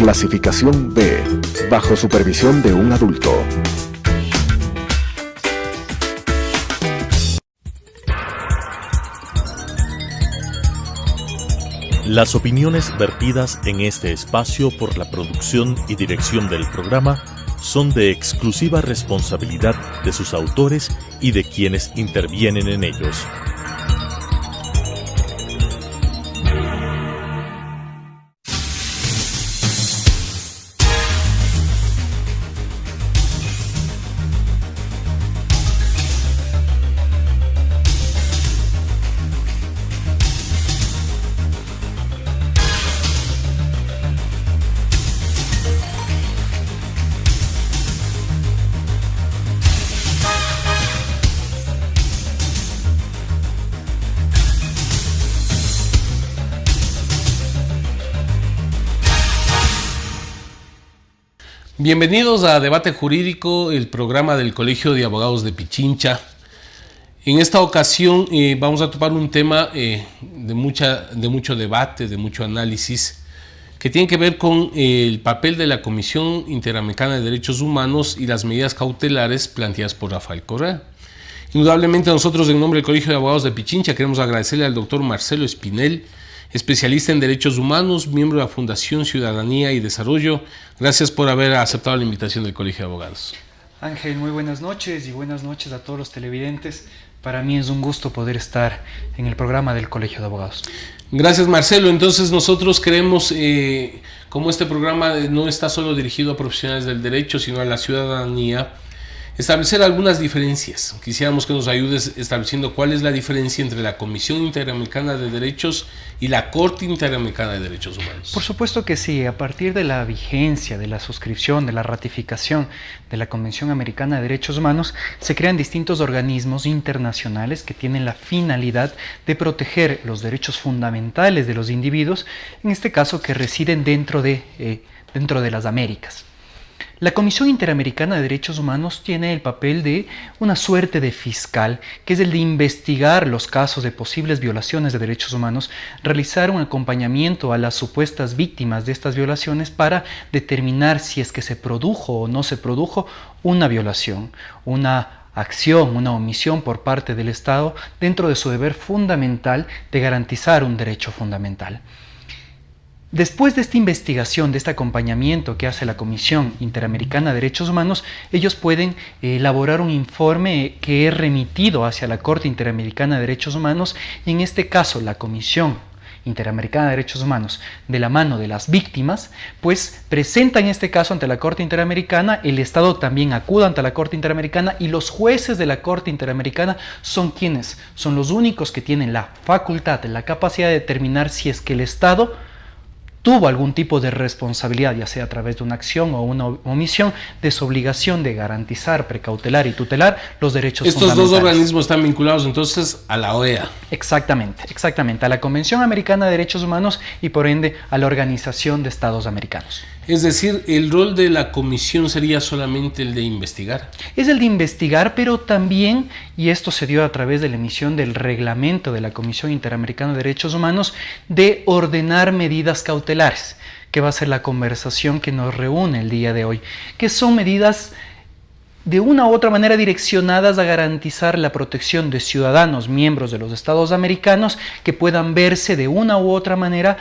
Clasificación B, bajo supervisión de un adulto. Las opiniones vertidas en este espacio por la producción y dirección del programa son de exclusiva responsabilidad de sus autores y de quienes intervienen en ellos. Bienvenidos a Debate Jurídico, el programa del Colegio de Abogados de Pichincha. En esta ocasión vamos a topar un tema de mucho debate, de mucho análisis, que tiene que ver con el papel de la Comisión Interamericana de Derechos Humanos y las medidas cautelares planteadas por Rafael Correa. Indudablemente nosotros, en nombre del Colegio de Abogados de Pichincha, queremos agradecerle al doctor Marcelo Espinel, especialista en Derechos Humanos, miembro de la Fundación Ciudadanía y Desarrollo. Gracias por haber aceptado la invitación del Colegio de Abogados. Ángel, muy buenas noches y buenas noches a todos los televidentes. Para mí es un gusto poder estar en el programa del Colegio de Abogados. Gracias, Marcelo. Entonces nosotros queremos, como este programa no está solo dirigido a profesionales del derecho, sino a la ciudadanía, establecer algunas diferencias. Quisiéramos que nos ayudes estableciendo cuál es la diferencia entre la Comisión Interamericana de Derechos y la Corte Interamericana de Derechos Humanos. Por supuesto que sí. A partir de la vigencia, de la suscripción, de la ratificación de la Convención Americana de Derechos Humanos, se crean distintos organismos internacionales que tienen la finalidad de proteger los derechos fundamentales de los individuos, en este caso que residen dentro de las Américas. La Comisión Interamericana de Derechos Humanos tiene el papel de una suerte de fiscal, que es el de investigar los casos de posibles violaciones de derechos humanos, realizar un acompañamiento a las supuestas víctimas de estas violaciones para determinar si es que se produjo o no se produjo una violación, una acción, una omisión por parte del Estado dentro de su deber fundamental de garantizar un derecho fundamental. Después de esta investigación, de este acompañamiento que hace la Comisión Interamericana de Derechos Humanos, ellos pueden elaborar un informe que es remitido hacia la Corte Interamericana de Derechos Humanos, y en este caso la Comisión Interamericana de Derechos Humanos, de la mano de las víctimas, pues presenta en este caso ante la Corte Interamericana, el Estado también acude ante la Corte Interamericana, y los jueces de la Corte Interamericana son quienes son los únicos que tienen la facultad, la capacidad de determinar si es que el Estado tuvo algún tipo de responsabilidad, ya sea a través de una acción o una omisión, de su obligación de garantizar, precautelar y tutelar los derechos fundamentales. Estos dos organismos están vinculados entonces a la OEA. Exactamente, a la Convención Americana de Derechos Humanos y por ende a la Organización de Estados Americanos. Es decir, el rol de la comisión sería solamente el de investigar. Es el de investigar, pero también, y esto se dio a través de la emisión del reglamento de la Comisión Interamericana de Derechos Humanos, de ordenar medidas cautelares, que va a ser la conversación que nos reúne el día de hoy, que son medidas de una u otra manera direccionadas a garantizar la protección de ciudadanos miembros de los Estados americanos que puedan verse de una u otra manera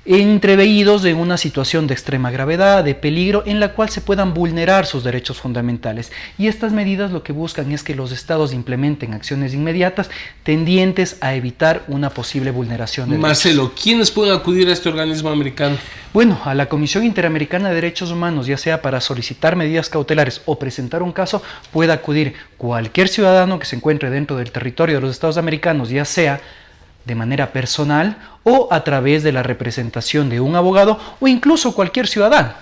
entreveídos en una situación de extrema gravedad, de peligro, en la cual se puedan vulnerar sus derechos fundamentales. Y estas medidas lo que buscan es que los estados implementen acciones inmediatas tendientes a evitar una posible vulneración de derechos. Marcelo, ¿quiénes pueden acudir a este organismo americano? Bueno, a la Comisión Interamericana de Derechos Humanos, ya sea para solicitar medidas cautelares o presentar un caso, puede acudir cualquier ciudadano que se encuentre dentro del territorio de los Estados americanos, ya sea de manera personal o a través de la representación de un abogado o incluso cualquier ciudadano.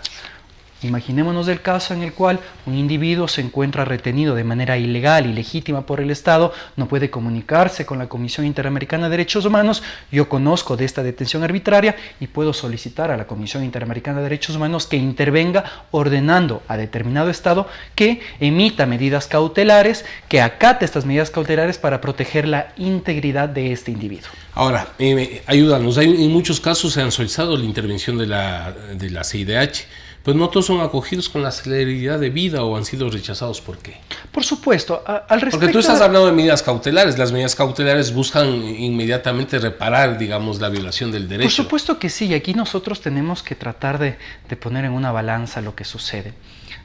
Imaginémonos el caso en el cual un individuo se encuentra retenido de manera ilegal, ilegítima por el Estado, no puede comunicarse con la Comisión Interamericana de Derechos Humanos. Yo conozco de esta detención arbitraria y puedo solicitar a la Comisión Interamericana de Derechos Humanos que intervenga ordenando a determinado Estado que emita medidas cautelares, que acate estas medidas cautelares para proteger la integridad de este individuo. Ahora, ayúdanos. En muchos casos se han solicitado la intervención de la CIDH, pero no todos son acogidos con la celeridad de vida o han sido rechazados. ¿Por qué? Por supuesto, al respecto... Porque tú estás hablando de medidas cautelares. Las medidas cautelares buscan inmediatamente reparar, digamos, la violación del derecho. Por supuesto que sí, y aquí nosotros tenemos que tratar de poner en una balanza lo que sucede.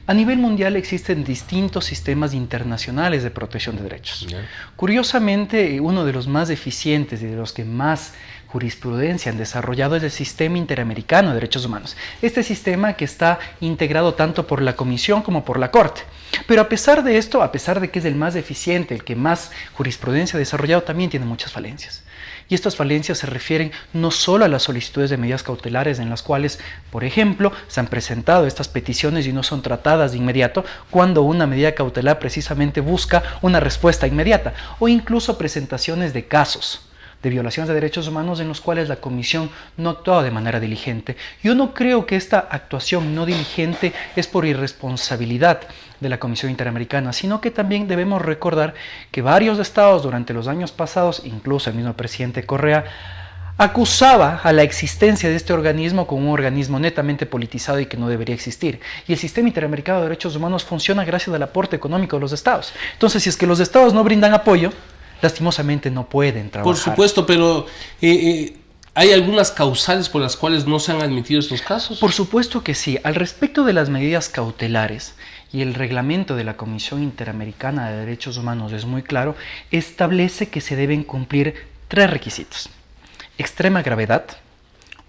A nivel mundial existen distintos sistemas internacionales de protección de derechos. Yeah. Curiosamente, uno de los más eficientes y de los que más jurisprudencia han desarrollado es el Sistema Interamericano de Derechos Humanos. Este sistema que está integrado tanto por la Comisión como por la Corte. Pero a pesar de esto, a pesar de que es el más eficiente, el que más jurisprudencia ha desarrollado, también tiene muchas falencias. Y estas falencias se refieren no solo a las solicitudes de medidas cautelares en las cuales, por ejemplo, se han presentado estas peticiones y no son tratadas de inmediato, cuando una medida cautelar precisamente busca una respuesta inmediata, o incluso presentaciones de casos de violaciones de derechos humanos en los cuales la Comisión no ha actuado de manera diligente. Yo no creo que esta actuación no diligente es por irresponsabilidad de la Comisión Interamericana, sino que también debemos recordar que varios estados durante los años pasados, incluso el mismo presidente Correa, acusaba a la existencia de este organismo como un organismo netamente politizado y que no debería existir. Y el Sistema Interamericano de Derechos Humanos funciona gracias al aporte económico de los estados. Entonces, si es que los estados no brindan apoyo, lastimosamente no pueden trabajar. Por supuesto, pero ¿hay algunas causales por las cuales no se han admitido estos casos? Por supuesto que sí. Al respecto de las medidas cautelares y el reglamento de la Comisión Interamericana de Derechos Humanos es muy claro, establece que se deben cumplir 3 requisitos: extrema gravedad,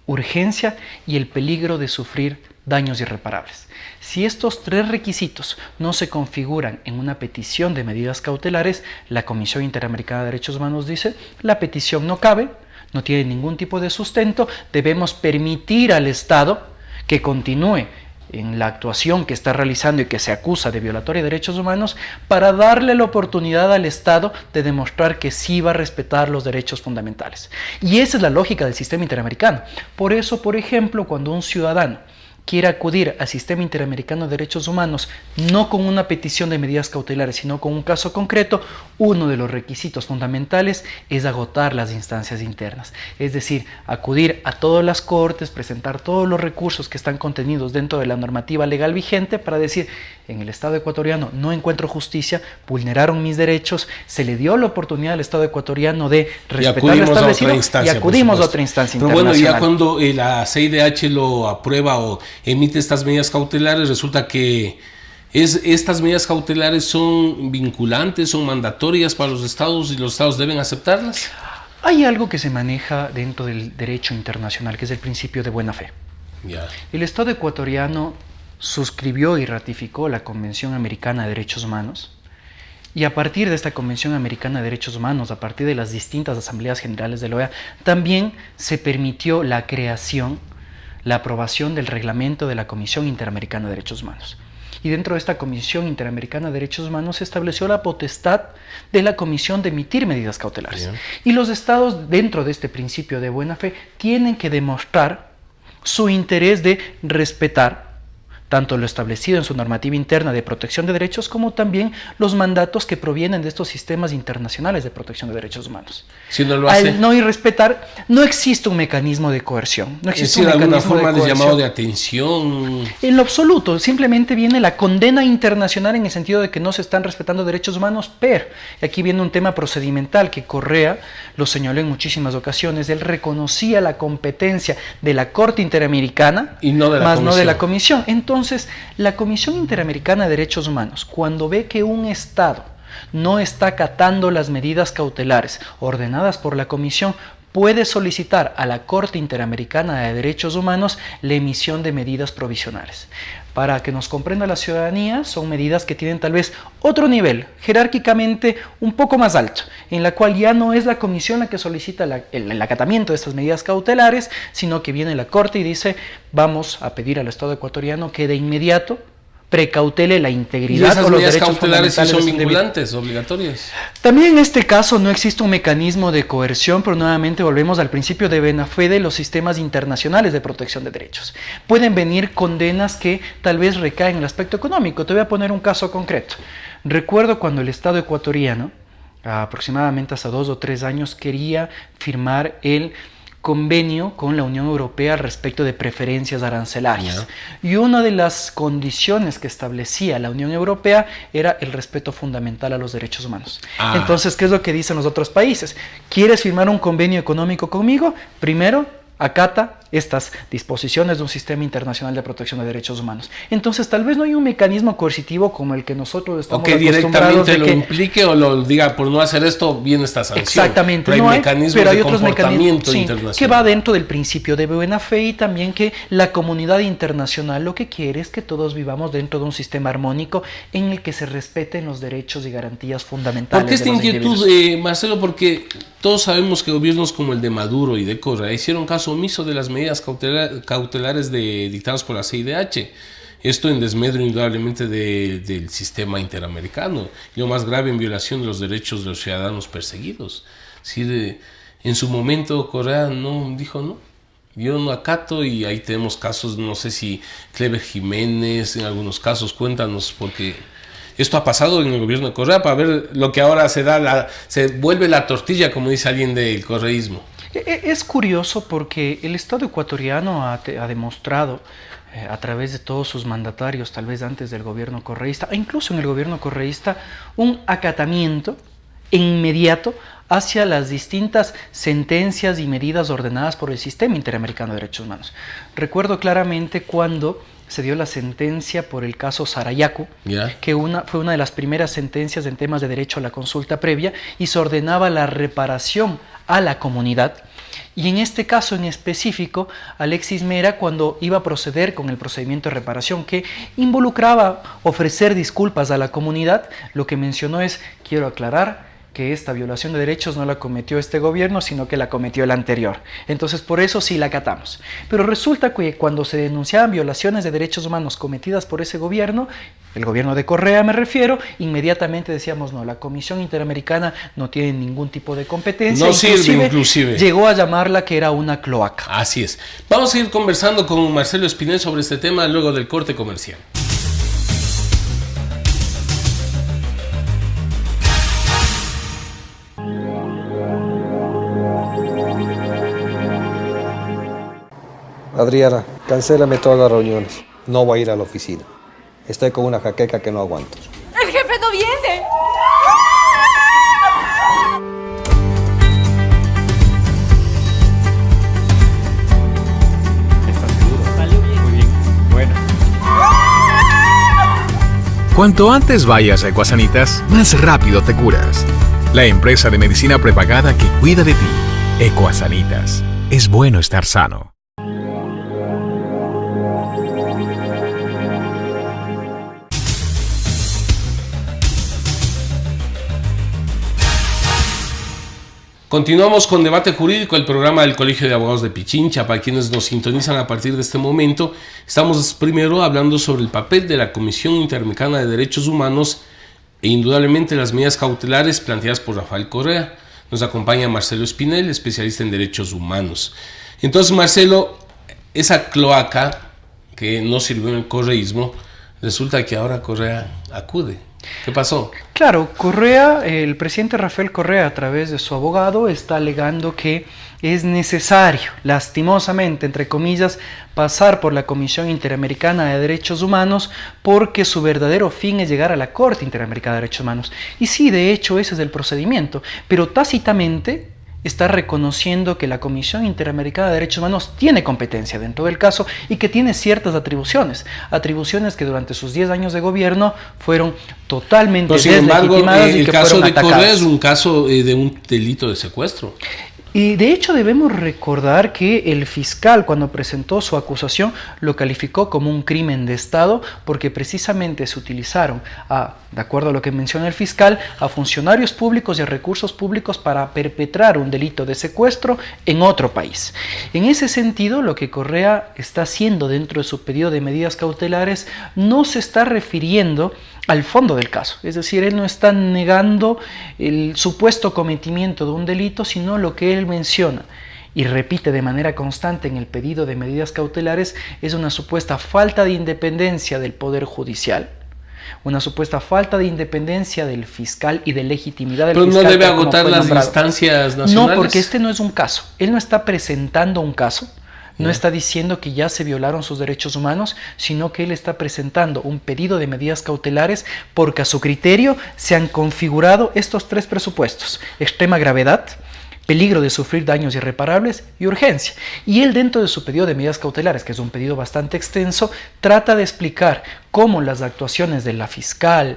urgencia y el peligro de sufrir daños irreparables. Si estos 3 requisitos no se configuran en una petición de medidas cautelares, la Comisión Interamericana de Derechos Humanos dice: la petición no cabe, no tiene ningún tipo de sustento, debemos permitir al Estado que continúe en la actuación que está realizando y que se acusa de violatoria de derechos humanos, para darle la oportunidad al Estado de demostrar que sí va a respetar los derechos fundamentales. Y esa es la lógica del sistema interamericano. Por eso, por ejemplo, cuando un ciudadano quiere acudir al Sistema Interamericano de Derechos Humanos no con una petición de medidas cautelares, sino con un caso concreto, uno de los requisitos fundamentales es agotar las instancias internas. Es decir, acudir a todas las cortes, presentar todos los recursos que están contenidos dentro de la normativa legal vigente para decir: en el Estado ecuatoriano no encuentro justicia, vulneraron mis derechos, se le dio la oportunidad al Estado ecuatoriano de respetar lo establecido y acudimos a otra instancia internacional. Pero bueno, ya cuando la CIDH lo aprueba o emite estas medidas cautelares, resulta que estas medidas cautelares son vinculantes, son mandatorias para los estados y los estados deben aceptarlas. Hay algo que se maneja dentro del derecho internacional, que es el principio de buena fe. Yeah. El Estado ecuatoriano suscribió y ratificó la Convención Americana de Derechos Humanos, y a partir de esta Convención Americana de Derechos Humanos, a partir de las distintas asambleas generales de la OEA, también se permitió la creación, la aprobación del reglamento de la Comisión Interamericana de Derechos Humanos. Y dentro de esta Comisión Interamericana de Derechos Humanos se estableció la potestad de la Comisión de emitir medidas cautelares. Bien. Y los estados, dentro de este principio de buena fe, tienen que demostrar su interés de respetar tanto lo establecido en su normativa interna de protección de derechos, como también los mandatos que provienen de estos sistemas internacionales de protección de derechos humanos. Si no lo hace, al no irrespetar, no existe un mecanismo de coerción. No existe un alguna mecanismo forma de llamado de atención. En lo absoluto, simplemente viene la condena internacional en el sentido de que no se están respetando derechos humanos, pero aquí viene un tema procedimental que Correa lo señaló en muchísimas ocasiones. Él reconocía la competencia de la Corte Interamericana y no de la más Comisión. No de la Comisión. Entonces, la Comisión Interamericana de Derechos Humanos, cuando ve que un Estado no está acatando las medidas cautelares ordenadas por la Comisión, puede solicitar a la Corte Interamericana de Derechos Humanos la emisión de medidas provisionales. Para que nos comprenda la ciudadanía, son medidas que tienen tal vez otro nivel, jerárquicamente un poco más alto, en la cual ya no es la comisión la que solicita el acatamiento de estas medidas cautelares, sino que viene la Corte y dice, vamos a pedir al Estado ecuatoriano que de inmediato precautele la integridad o los derechos cautelares sí son fundamentales vinculantes, obligatorias. También en este caso no existe un mecanismo de coerción, pero nuevamente volvemos al principio de buena fe de los sistemas internacionales de protección de derechos. Pueden venir condenas que tal vez recaen en el aspecto económico. Te voy a poner un caso concreto. Recuerdo cuando el Estado ecuatoriano, aproximadamente hace 2 o 3 años, quería firmar el convenio con la Unión Europea al respecto de preferencias arancelarias. Y una de las condiciones que establecía la Unión Europea era el respeto fundamental a los derechos humanos. Entonces, ¿qué es lo que dicen los otros países? ¿Quieres firmar un convenio económico conmigo? Primero, acata estas disposiciones de un sistema internacional de protección de derechos humanos. Entonces, tal vez no hay un mecanismo coercitivo como el que nosotros estamos acostumbrados. O que directamente lo implique o lo diga, por no hacer esto, viene esta sanción. Exactamente. Pero hay mecanismos de comportamiento internacional. Que va dentro del principio de buena fe y también que la comunidad internacional lo que quiere es que todos vivamos dentro de un sistema armónico en el que se respeten los derechos y garantías fundamentales. ¿Por qué esta inquietud, Marcelo? Porque todos sabemos que gobiernos como el de Maduro y de Correa hicieron caso omiso de las medidas cautelares dictadas por la CIDH. Esto en desmedro indudablemente del sistema interamericano. Y lo más grave, en violación de los derechos de los ciudadanos perseguidos. En su momento Correa dijo no. Yo no acato, y ahí tenemos casos, no sé si Clever Jiménez, en algunos casos, cuéntanos, porque esto ha pasado en el gobierno de Correa, para ver lo que ahora se vuelve la tortilla, como dice alguien del correísmo. Es curioso porque el Estado ecuatoriano ha demostrado a través de todos sus mandatarios, tal vez antes del gobierno correísta, e incluso en el gobierno correísta, un acatamiento inmediato hacia las distintas sentencias y medidas ordenadas por el Sistema Interamericano de Derechos Humanos. Recuerdo claramente cuando se dio la sentencia por el caso Sarayaku, que fue una de las primeras sentencias en temas de derecho a la consulta previa, y se ordenaba la reparación a la comunidad. Y en este caso en específico, Alexis Mera, cuando iba a proceder con el procedimiento de reparación que involucraba ofrecer disculpas a la comunidad, lo que mencionó es: quiero aclarar que esta violación de derechos no la cometió este gobierno, sino que la cometió el anterior. Entonces, por eso sí la acatamos. Pero resulta que cuando se denunciaban violaciones de derechos humanos cometidas por ese gobierno, el gobierno de Correa me refiero, inmediatamente decíamos, no, la Comisión Interamericana no tiene ningún tipo de competencia. No sirve, inclusive. Llegó a llamarla que era una cloaca. Así es. Vamos a ir conversando con Marcelo Espinel sobre este tema luego del corte comercial. Adriana, cancélame todas las reuniones. No voy a ir a la oficina. Estoy con una jaqueca que no aguanto. ¡El jefe no viene! ¿Estás seguro? Salió bien. Muy bien. Bueno. Cuanto antes vayas a Ecuasanitas, más rápido te curas. La empresa de medicina prepagada que cuida de ti. Ecuasanitas. Es bueno estar sano. Continuamos con Debate Jurídico, el programa del Colegio de Abogados de Pichincha. Para quienes nos sintonizan a partir de este momento, estamos primero hablando sobre el papel de la Comisión Interamericana de Derechos Humanos e indudablemente las medidas cautelares planteadas por Rafael Correa. Nos acompaña Marcelo Espinel, especialista en derechos humanos. Entonces, Marcelo, esa cloaca que no sirvió en el correísmo, resulta que ahora Correa acude. ¿Qué pasó? Claro, Correa, el presidente Rafael Correa, a través de su abogado, está alegando que es necesario, lastimosamente, entre comillas, pasar por la Comisión Interamericana de Derechos Humanos porque su verdadero fin es llegar a la Corte Interamericana de Derechos Humanos. Y sí, de hecho, ese es el procedimiento, pero tácitamente está reconociendo que la Comisión Interamericana de Derechos Humanos tiene competencia dentro del caso y que tiene ciertas atribuciones que durante sus 10 años de gobierno fueron totalmente deslegitimadas y que fueron atacadas. El caso de Correa es un caso de un delito de secuestro. Y de hecho debemos recordar que el fiscal, cuando presentó su acusación, lo calificó como un crimen de Estado porque precisamente se utilizaron, de acuerdo a lo que menciona el fiscal, a funcionarios públicos y a recursos públicos para perpetrar un delito de secuestro en otro país. En ese sentido, lo que Correa está haciendo dentro de su pedido de medidas cautelares no se está refiriendo al fondo del caso, es decir, él no está negando el supuesto cometimiento de un delito, sino lo que él menciona y repite de manera constante en el pedido de medidas cautelares es una supuesta falta de independencia del Poder Judicial, una supuesta falta de independencia del fiscal y de legitimidad del fiscal. Pero no debe agotar las instancias nacionales. No, porque este no es un caso, él no está presentando un caso. No está diciendo que ya se violaron sus derechos humanos, sino que él está presentando un pedido de medidas cautelares porque a su criterio se han configurado estos 3 presupuestos: extrema gravedad, peligro de sufrir daños irreparables y urgencia. Y él, dentro de su pedido de medidas cautelares, que es un pedido bastante extenso, trata de explicar cómo las actuaciones del fiscal,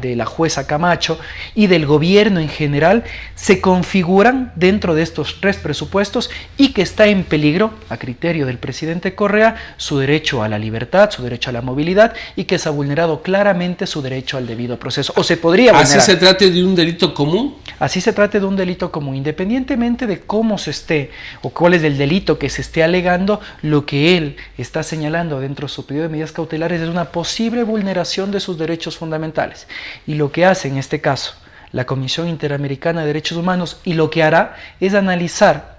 de la jueza Camacho y del gobierno en general se configuran dentro de estos 3 presupuestos y que está en peligro, a criterio del presidente Correa, su derecho a la libertad, su derecho a la movilidad y que se ha vulnerado claramente su derecho al debido proceso. O se podría vulnerar. ¿Así se trate de un delito común? Así se trate de un delito común, independientemente de cómo se esté o cuál es el delito que se esté alegando, lo que él está señalando dentro de su pedido de medidas cautelares es una posible vulneración de sus derechos fundamentales. Y lo que hace en este caso la Comisión Interamericana de Derechos Humanos y lo que hará es analizar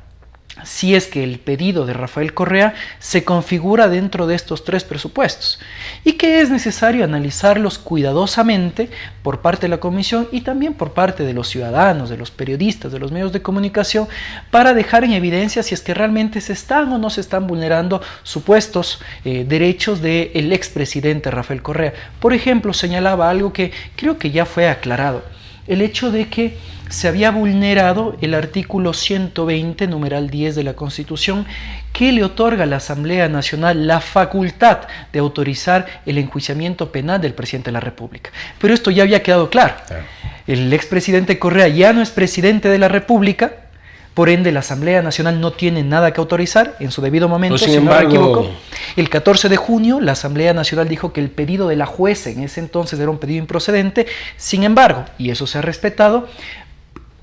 si es que el pedido de Rafael Correa se configura dentro de estos 3 presupuestos y que es necesario analizarlos cuidadosamente por parte de la Comisión y también por parte de los ciudadanos, de los periodistas, de los medios de comunicación, para dejar en evidencia si es que realmente se están o no se están vulnerando supuestos derechos del expresidente Rafael Correa. Por ejemplo, señalaba algo que creo que ya fue aclarado: el hecho de que se había vulnerado el artículo 120, numeral 10 de la Constitución, que le otorga a la Asamblea Nacional la facultad de autorizar el enjuiciamiento penal del presidente de la República. Pero esto ya había quedado claro. El expresidente Correa ya no es presidente de la República, por ende la Asamblea Nacional no tiene nada que autorizar en su debido momento, si no me equivoco. El 14 de junio la Asamblea Nacional dijo que el pedido de la jueza en ese entonces era un pedido improcedente. Sin embargo, y eso se ha respetado,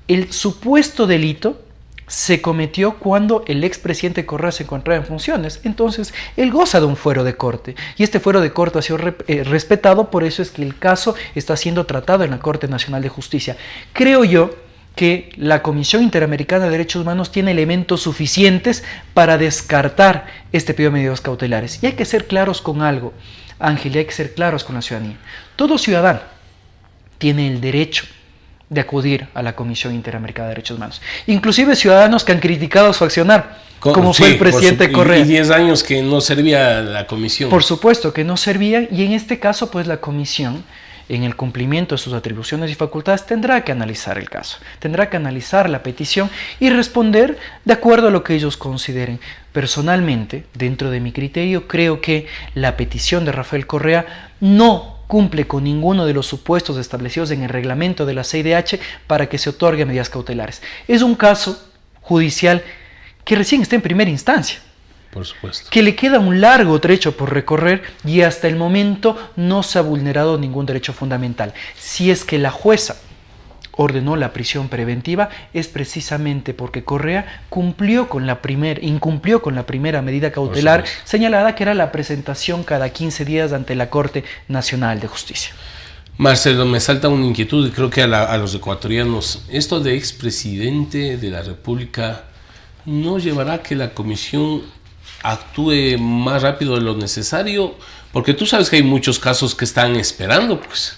el supuesto delito se cometió cuando el expresidente Correa se encontraba en funciones. Entonces, él goza de un fuero de corte y este fuero de corte ha sido respetado, por eso es que el caso está siendo tratado en la Corte Nacional de Justicia. Creo yo que la Comisión Interamericana de Derechos Humanos tiene elementos suficientes para descartar este pedido de medidas cautelares. Y hay que ser claros con algo, Ángel, y hay que ser claros con la ciudadanía. Todo ciudadano tiene el derecho de acudir a la Comisión Interamericana de Derechos Humanos. Inclusive ciudadanos que han criticado su accionar, como fue el presidente Correa. Y 10 años que no servía la comisión. Por supuesto que no servían, y en este caso pues la comisión, en el cumplimiento de sus atribuciones y facultades, tendrá que analizar el caso, tendrá que analizar la petición y responder de acuerdo a lo que ellos consideren. Personalmente, dentro de mi criterio, creo que la petición de Rafael Correa no cumple con ninguno de los supuestos establecidos en el reglamento de la CIDH para que se otorgue medidas cautelares. Es un caso judicial que recién está en primera instancia. Por supuesto. Que le queda un largo trecho por recorrer y hasta el momento no se ha vulnerado ningún derecho fundamental. Si es que la jueza ordenó la prisión preventiva, es precisamente porque Correa incumplió con la primera medida cautelar señalada, que era la presentación cada 15 días ante la Corte Nacional de Justicia. Marcelo, me salta una inquietud y creo que a los ecuatorianos, esto de expresidente de la República no llevará a que la comisión actúe más rápido de lo necesario, porque tú sabes que hay muchos casos que están esperando, pues.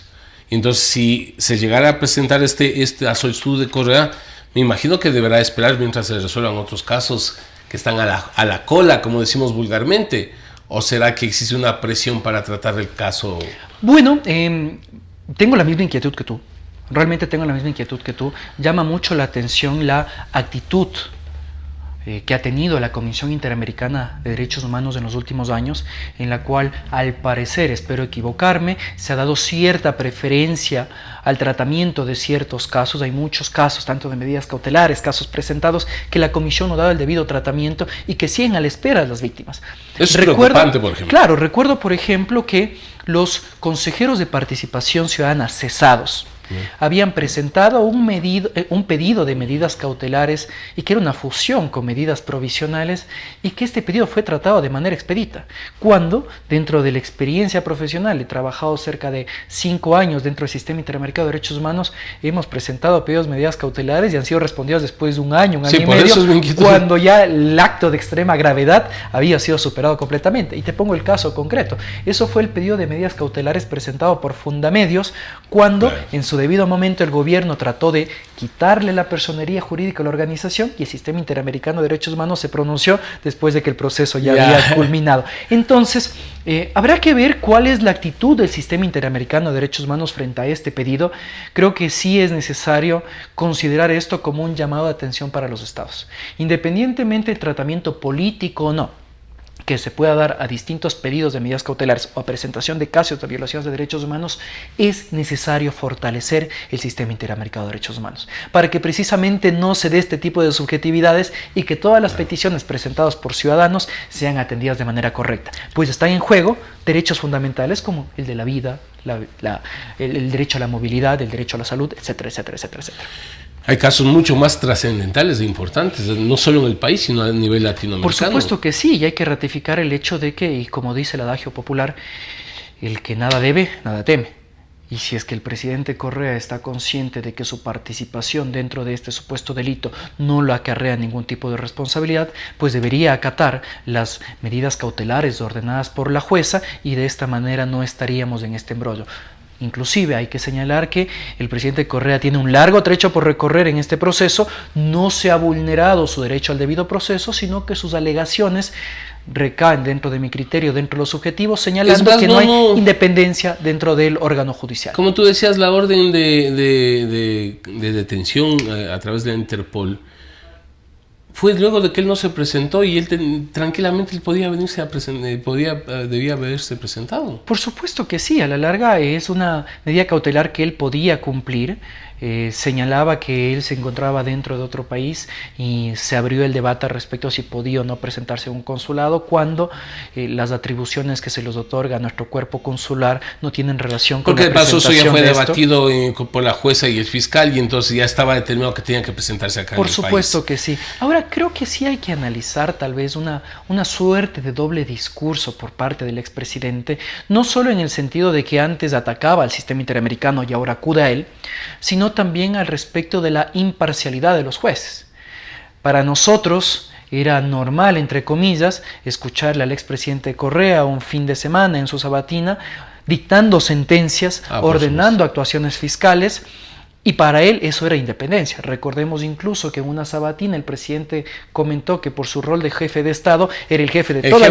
Entonces, si se llegara a presentar a solicitud de Correa, me imagino que deberá esperar mientras se resuelvan otros casos que están a la cola, como decimos vulgarmente. ¿O será que existe una presión para tratar el caso? Bueno, tengo la misma inquietud que tú. Realmente tengo la misma inquietud que tú. Llama mucho la atención la actitud que ha tenido la Comisión Interamericana de Derechos Humanos en los últimos años, en la cual, al parecer, espero equivocarme, se ha dado cierta preferencia al tratamiento de ciertos casos. Hay muchos casos, tanto de medidas cautelares, casos presentados, que la Comisión no ha dado el debido tratamiento y que siguen a la espera de las víctimas. Es preocupante, por ejemplo. Claro, recuerdo, por ejemplo, que los consejeros de participación ciudadana cesados habían presentado un pedido de medidas cautelares y que era una fusión con medidas provisionales, y que este pedido fue tratado de manera expedita, cuando dentro de la experiencia profesional, he trabajado cerca de 5 años dentro del Sistema Interamericano de Derechos Humanos, hemos presentado pedidos de medidas cautelares y han sido respondidos después de un año y medio, cuando ya el acto de extrema gravedad había sido superado completamente. Y te pongo el caso concreto. Eso fue el pedido de medidas cautelares presentado por Fundamedios, cuando en su debido momento el gobierno trató de quitarle la personería jurídica a la organización, y el Sistema Interamericano de Derechos Humanos se pronunció después de que el proceso ya había culminado. Entonces, habrá que ver cuál es la actitud del Sistema Interamericano de Derechos Humanos frente a este pedido. Creo que sí es necesario considerar esto como un llamado de atención para los estados, independientemente del tratamiento político o no que se pueda dar a distintos pedidos de medidas cautelares o a presentación de casos de violaciones de derechos humanos. Es necesario fortalecer el Sistema Interamericano de Derechos Humanos para que precisamente no se dé este tipo de subjetividades y que todas las peticiones presentadas por ciudadanos sean atendidas de manera correcta, pues están en juego derechos fundamentales como el de la vida, el derecho a la movilidad, el derecho a la salud, etcétera, etcétera, etcétera, etcétera. Hay casos mucho más trascendentales e importantes, no solo en el país, sino a nivel latinoamericano. Por supuesto que sí, y hay que ratificar el hecho de que, y como dice el adagio popular, el que nada debe, nada teme. Y si es que el presidente Correa está consciente de que su participación dentro de este supuesto delito no lo acarrea ningún tipo de responsabilidad, pues debería acatar las medidas cautelares ordenadas por la jueza, y de esta manera no estaríamos en este embrollo. Inclusive hay que señalar que el presidente Correa tiene un largo trecho por recorrer en este proceso. No se ha vulnerado su derecho al debido proceso, sino que sus alegaciones recaen, dentro de mi criterio, dentro de los objetivos, señalando que no hay independencia dentro del órgano judicial. Como tú decías, la orden de detención a través de la Interpol fue luego de que él no se presentó, y él tranquilamente podía venirse a debía haberse presentado. Por supuesto que sí, a la larga es una medida cautelar que él podía cumplir. Señalaba que él se encontraba dentro de otro país y se abrió el debate respecto a si podía o no presentarse a un consulado, cuando las atribuciones que se les otorga a nuestro cuerpo consular no tienen relación con la presentación. Porque eso ya fue debatido por la jueza y el fiscal, y entonces ya estaba determinado que tenían que presentarse acá en el país. Por supuesto que sí. Ahora, creo que sí hay que analizar tal vez una suerte de doble discurso por parte del expresidente, no solo en el sentido de que antes atacaba al sistema interamericano y ahora acude a él, sino también al respecto de la imparcialidad de los jueces. Para nosotros era normal, entre comillas, escucharle al expresidente Correa un fin de semana en su sabatina dictando sentencias, ordenando actuaciones fiscales, y para él eso era independencia. Recordemos incluso que en una sabatina el presidente comentó que por su rol de jefe de Estado era el jefe de todas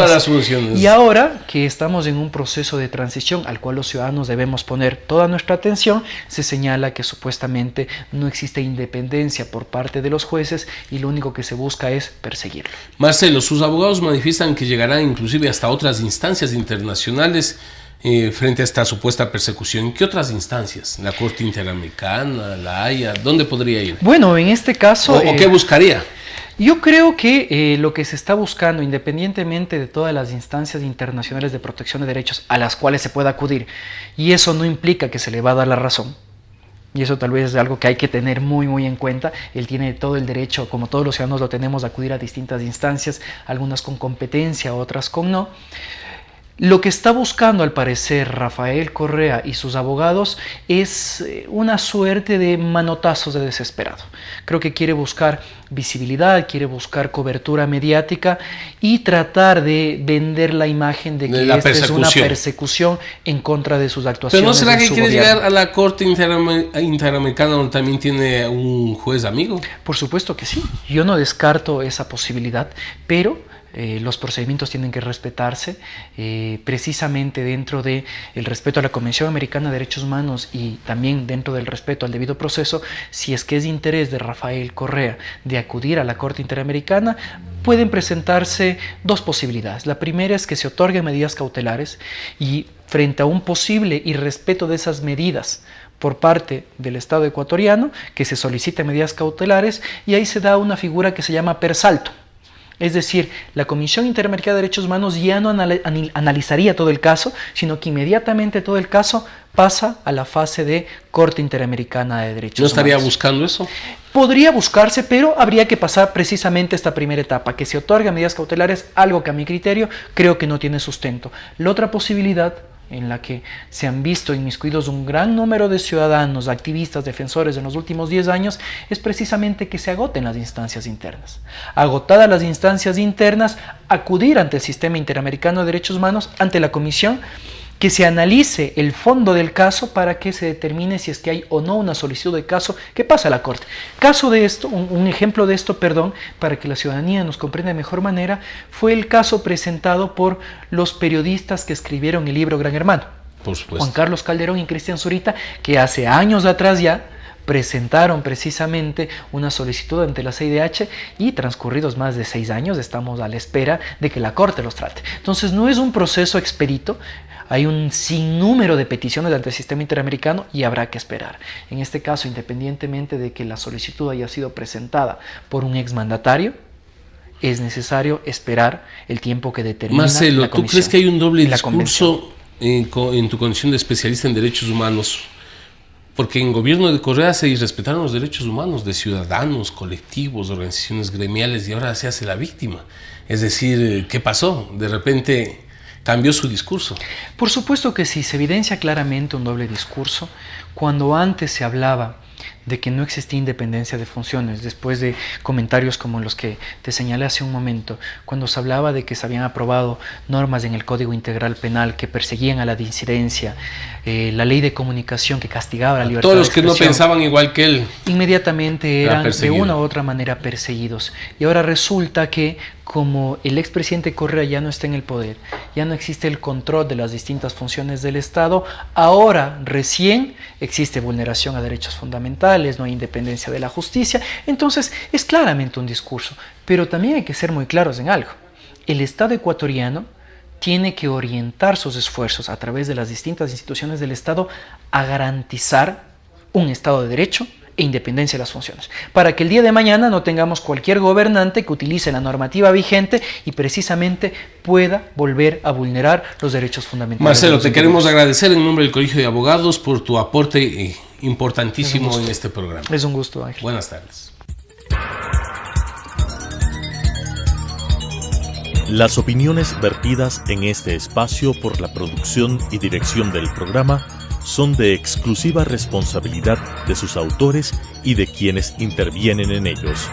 las funciones. Y ahora que estamos en un proceso de transición al cual los ciudadanos debemos poner toda nuestra atención, se señala que supuestamente no existe independencia por parte de los jueces y lo único que se busca es perseguirlo. Marcelo, sus abogados manifiestan que llegarán inclusive hasta otras instancias internacionales frente a esta supuesta persecución. ¿Qué otras instancias? ¿La Corte Interamericana, la Haya? ¿Dónde podría ir? Bueno, en este caso... ¿O qué buscaría? Yo creo que lo que se está buscando, independientemente de todas las instancias internacionales de protección de derechos a las cuales se pueda acudir, y eso no implica que se le va a dar la razón, y eso tal vez es algo que hay que tener muy muy en cuenta. Él tiene todo el derecho, como todos los ciudadanos lo tenemos, de acudir a distintas instancias, algunas con competencia, otras con no. Lo que está buscando, al parecer, Rafael Correa y sus abogados es una suerte de manotazos de desesperado. Creo que quiere buscar visibilidad, quiere buscar cobertura mediática y tratar de vender la imagen de que esta es una persecución en contra de sus actuaciones. ¿Pero no será que quiere llegar a la Corte Interamericana, donde también tiene un juez amigo? Por supuesto que sí. Yo no descarto esa posibilidad, pero los procedimientos tienen que respetarse, precisamente dentro del respeto a la Convención Americana de Derechos Humanos y también dentro del respeto al debido proceso. Si es que es de interés de Rafael Correa de acudir a la Corte Interamericana, pueden presentarse dos posibilidades. La primera es que se otorguen medidas cautelares y frente a un posible irrespeto de esas medidas por parte del Estado ecuatoriano, que se soliciten medidas cautelares, y ahí se da una figura que se llama persalto. Es decir, la Comisión Interamericana de Derechos Humanos ya no analizaría todo el caso, sino que inmediatamente todo el caso pasa a la fase de Corte Interamericana de Derechos Humanos. ¿No estaría buscando eso? Podría buscarse, pero habría que pasar precisamente esta primera etapa, que se otorgan medidas cautelares, algo que a mi criterio creo que no tiene sustento. La otra posibilidad, en la que se han visto inmiscuidos un gran número de ciudadanos, activistas, defensores en los últimos 10 años, es precisamente que se agoten las instancias internas. Agotadas las instancias internas, acudir ante el Sistema Interamericano de Derechos Humanos, ante la Comisión, que se analice el fondo del caso para que se determine si es que hay o no una solicitud de caso que pasa a la Corte. Caso de esto, un ejemplo de esto, para que la ciudadanía nos comprenda de mejor manera, fue el caso presentado por los periodistas que escribieron el libro Gran Hermano. Por supuesto. Juan Carlos Calderón y Cristian Zurita, que hace años atrás ya presentaron precisamente una solicitud ante la CIDH y transcurridos más de 6 años estamos a la espera de que la Corte los trate. Entonces no es un proceso expedito, hay un sinnúmero de peticiones ante el Sistema Interamericano y habrá que esperar. En este caso, independientemente de que la solicitud haya sido presentada por un exmandatario, es necesario esperar el tiempo que determina Marcelo, la comisión. ¿tú crees que hay un doble la discurso en tu condición de especialista en derechos humanos? Porque en gobierno de Correa se irrespetaron los derechos humanos de ciudadanos, colectivos, organizaciones gremiales, y ahora se hace la víctima. Es decir, ¿qué pasó? De repente cambió su discurso. Por supuesto que sí, se evidencia claramente un doble discurso. Cuando antes se hablaba de que no existía independencia de funciones, después de comentarios como los que te señalé hace un momento, cuando se hablaba de que se habían aprobado normas en el Código Integral Penal que perseguían a la disidencia, la ley de comunicación que castigaba la libertad de expresión. Todos los que no pensaban igual que él inmediatamente eran de una u otra manera perseguidos. Y ahora resulta que como el expresidente Correa ya no está en el poder, ya no existe el control de las distintas funciones del Estado, ahora recién existe vulneración a derechos fundamentales, no hay independencia de la justicia. Entonces es claramente un discurso, pero también hay que ser muy claros en algo. El Estado ecuatoriano tiene que orientar sus esfuerzos a través de las distintas instituciones del Estado a garantizar un Estado de Derecho e independencia de las funciones, para que el día de mañana no tengamos cualquier gobernante que utilice la normativa vigente y precisamente pueda volver a vulnerar los derechos fundamentales. Marcelo, te queremos agradecer en nombre del Colegio de Abogados por tu aporte importantísimo en este programa. Es un gusto, Ángel. Buenas tardes. Las opiniones vertidas en este espacio por la producción y dirección del programa son de exclusiva responsabilidad de sus autores y de quienes intervienen en ellos.